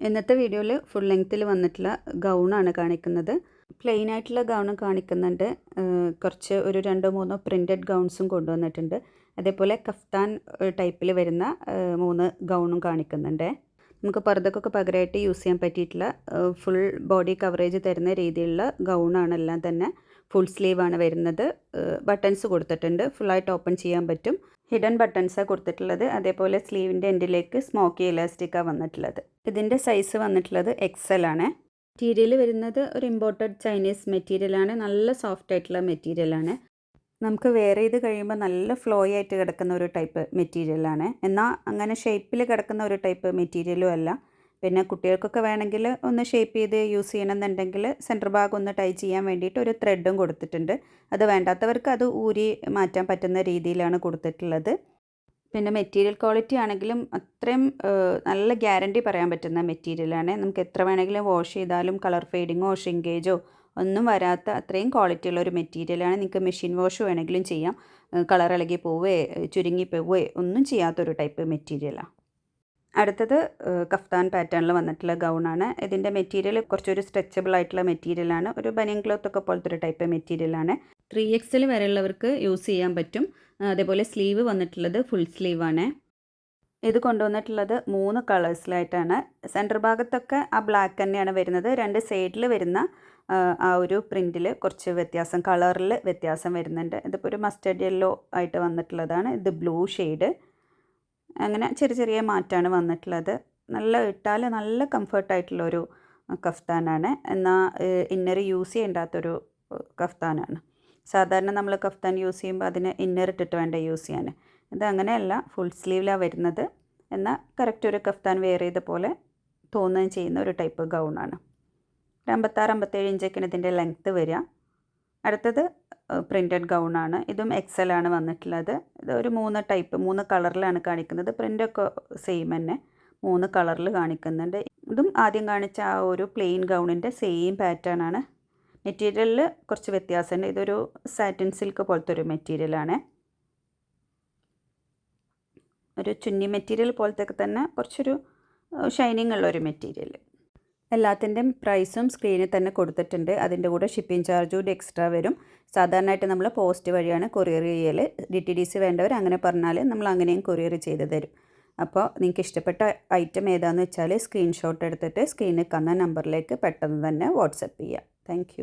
ഇന്നത്തെ വീഡിയോയിൽ ഫുൾ ലെങ്ത്തിൽ വന്നിട്ടുള്ള ഗൗണാണ് കാണിക്കുന്നത്. പ്ലെയിൻ ആയിട്ടുള്ള ഗൗണും കാണിക്കുന്നുണ്ട്. കുറച്ച് ഒരു 2-3 പ്രിൻറ്റഡ് ഗൗൺസും കൊണ്ടുവന്നിട്ടുണ്ട്. അതേപോലെ കഫ്താൻ ടൈപ്പിൽ വരുന്ന 3 ഗൗണും കാണിക്കുന്നുണ്ട്. നമുക്ക് പർദ്ദക്കൊക്കെ പകരമായിട്ട് യൂസ് ചെയ്യാൻ പറ്റിയിട്ടുള്ള ഫുൾ ബോഡി കവറേജ് തരുന്ന രീതിയിലുള്ള ഗൗണാണ്. എല്ലാം തന്നെ ഫുൾ സ്ലീവാണ് വരുന്നത്. ബട്ടൺസ് കൊടുത്തിട്ടുണ്ട്. ഫുള്ളായിട്ട് ഓപ്പൺ ചെയ്യാൻ പറ്റും. ഹിഡൻ ബട്ടൺസാണ് കൊടുത്തിട്ടുള്ളത്. അതേപോലെ സ്ലീവിൻ്റെ എൻഡിലേക്ക് സ്മോക്കി ഇലാസ്റ്റിക്കാണ് വന്നിട്ടുള്ളത്. ഇതിൻ്റെ സൈസ് വന്നിട്ടുള്ളത് XL ആണ്. മെറ്റീരിയൽ വരുന്നത് ഒരു ഇമ്പോർട്ടഡ് ചൈനീസ് മെറ്റീരിയലാണ്. നല്ല സോഫ്റ്റ് ആയിട്ടുള്ള മെറ്റീരിയലാണ്. നമുക്ക് വെയർ ചെയ്ത് കഴിയുമ്പോൾ നല്ല ഫ്ലോയി ആയിട്ട് കിടക്കുന്ന ഒരു ടൈപ്പ് മെറ്റീരിയലാണ്. എന്നാൽ അങ്ങനെ ഷേപ്പിൽ കിടക്കുന്ന ഒരു ടൈപ്പ് മെറ്റീരിയലും അല്ല. പിന്നെ കുട്ടികൾക്കൊക്കെ വേണമെങ്കിൽ ഒന്ന് ഷേപ്പ് ചെയ്ത് യൂസ് ചെയ്യണമെന്നുണ്ടെങ്കിൽ സെൻറ്റർ ഭാഗം ഒന്ന് ടൈ ചെയ്യാൻ വേണ്ടിയിട്ട് ഒരു ത്രെഡും കൊടുത്തിട്ടുണ്ട്. അത് വേണ്ടാത്തവർക്ക് അത് ഊരി മാറ്റാൻ പറ്റുന്ന രീതിയിലാണ് കൊടുത്തിട്ടുള്ളത്. പിന്നെ മെറ്റീരിയൽ ക്വാളിറ്റി ആണെങ്കിലും അത്രയും നല്ല ഗ്യാരണ്ടി പറയാൻ പറ്റുന്ന മെറ്റീരിയലാണ്. നമുക്ക് എത്ര വേണമെങ്കിലും വാഷ് ചെയ്താലും കളർ ഫെയ്ഡിങ്ങോ ഷ്രിങ്കേജോ ഒന്നും വരാത്ത അത്രയും ക്വാളിറ്റി ഉള്ള ഒരു മെറ്റീരിയലാണ്. നിങ്ങൾക്ക് മെഷീൻ വാഷ് വേണമെങ്കിലും ചെയ്യാം. കളർ ഇളകി പോവേ ചുരുങ്ങി പോവേ ഒന്നും ചെയ്യാത്തൊരു ടൈപ്പ് മെറ്റീരിയലാണ്. അടുത്തത് കഫ്താൻ പാറ്റേണിൽ വന്നിട്ടുള്ള ഗൗണാണ്. ഇതിൻ്റെ മെറ്റീരിയൽ കുറച്ചൊരു സ്ട്രെച്ചബിൾ ആയിട്ടുള്ള മെറ്റീരിയലാണ്. ഒരു ബനിയൻ ക്ലോത്ത് ഒക്കെ പോലത്തെ ഒരു ടൈപ്പ് മെറ്റീരിയലാണ്. 3XL വരെയുള്ളവർക്ക് യൂസ് ചെയ്യാൻ പറ്റും. അതേപോലെ സ്ലീവ് വന്നിട്ടുള്ളത് ഫുൾ സ്ലീവാണ്. ഇത് കൊണ്ടുവന്നിട്ടുള്ളത് 3 കളേഴ്സിലായിട്ടാണ്. സെൻറ്റർ ഭാഗത്തൊക്കെ ആ ബ്ലാക്ക് തന്നെയാണ് വരുന്നത്. 2 സൈഡിൽ വരുന്ന ആ ഒരു പ്രിൻറ്റിൽ കുറച്ച് വ്യത്യാസം, കളറിൽ വ്യത്യാസം വരുന്നുണ്ട്. ഇതിപ്പോൾ ഒരു മസ്റ്റർഡ് യെല്ലോ ആയിട്ട് വന്നിട്ടുള്ളതാണ്. ഇത് ബ്ലൂ ഷെയ്ഡ്. അങ്ങനെ ചെറിയ മാറ്റമാണ് വന്നിട്ടുള്ളത്. ഇട്ടാൽ നല്ല കംഫർട്ടായിട്ടുള്ളൊരു കഫ്താനാണ്. എന്നാൽ ഇന്നർ യൂസ് ചെയ്യേണ്ടാത്തൊരു കഫ്താനാണ്. സാധാരണ നമ്മൾ കഫ്താൻ യൂസ് ചെയ്യുമ്പോൾ അതിന് ഇന്നർ ഇട്ടിട്ട് വേണ്ട യൂസ് ചെയ്യാൻ. ഇത് അങ്ങനെയല്ല, ഫുൾ സ്ലീവിലാണ് വരുന്നത്. എന്നാൽ കറക്റ്റ് ഒരു കഫ്താൻ വെയർ ചെയ്ത പോലെ തോന്നുകയും ചെയ്യുന്ന ഒരു ടൈപ്പ് ഗൗണാണ്. 56-57 ഇഞ്ചൊക്കെയാണ് ഇതിൻ്റെ ലെങ്ത്ത് വരിക. അടുത്തത് പ്രിൻറ്റഡ് ഗൗണാണ്. ഇതും XL ആണ് വന്നിട്ടുള്ളത്. ഇത് ഒരു 3 കളറിലാണ് കാണിക്കുന്നത്. പ്രിൻ്റൊക്കെ സെയിം തന്നെ 3 കളറിൽ കാണിക്കുന്നുണ്ട്. ഇതും ആദ്യം കാണിച്ച ആ ഒരു പ്ലെയിൻ ഗൗണിൻ്റെ സെയിം പാറ്റേൺ ആണ്. മെറ്റീരിയലിൽ കുറച്ച് വ്യത്യാസമുണ്ട്. ഇതൊരു സാറ്റിൻ സിൽക്ക് പോലത്തെ ഒരു മെറ്റീരിയലാണ്. ഒരു ചുന്നി മെറ്റീരിയൽ പോലത്തെ തന്നെ കുറച്ചൊരു ഷൈനിങ് ഉള്ളൊരു മെറ്റീരിയൽ. എല്ലാത്തിൻ്റെയും പ്രൈസും സ്ക്രീനിൽ തന്നെ കൊടുത്തിട്ടുണ്ട്. അതിൻ്റെ കൂടെ ഷിപ്പിംഗ് ചാർജ് കൂടി എക്സ്ട്രാ വരും. സാധാരണയായിട്ട് നമ്മൾ പോസ്റ്റ് വഴിയാണ് കൊറിയർ ചെയ്യൽ. DTDC വേണ്ടവർ അങ്ങനെ പറഞ്ഞാൽ നമ്മൾ അങ്ങനെയും കൊറിയർ ചെയ്ത് തരും. അപ്പോൾ നിങ്ങൾക്ക് ഇഷ്ടപ്പെട്ട ഐറ്റം ഏതാണെന്ന് വെച്ചാൽ സ്ക്രീൻഷോട്ട് എടുത്തിട്ട് സ്ക്രീനിൽ കാണുന്ന നമ്പറിലേക്ക് പെട്ടെന്ന് തന്നെ വാട്സപ്പ് ചെയ്യുക. താങ്ക്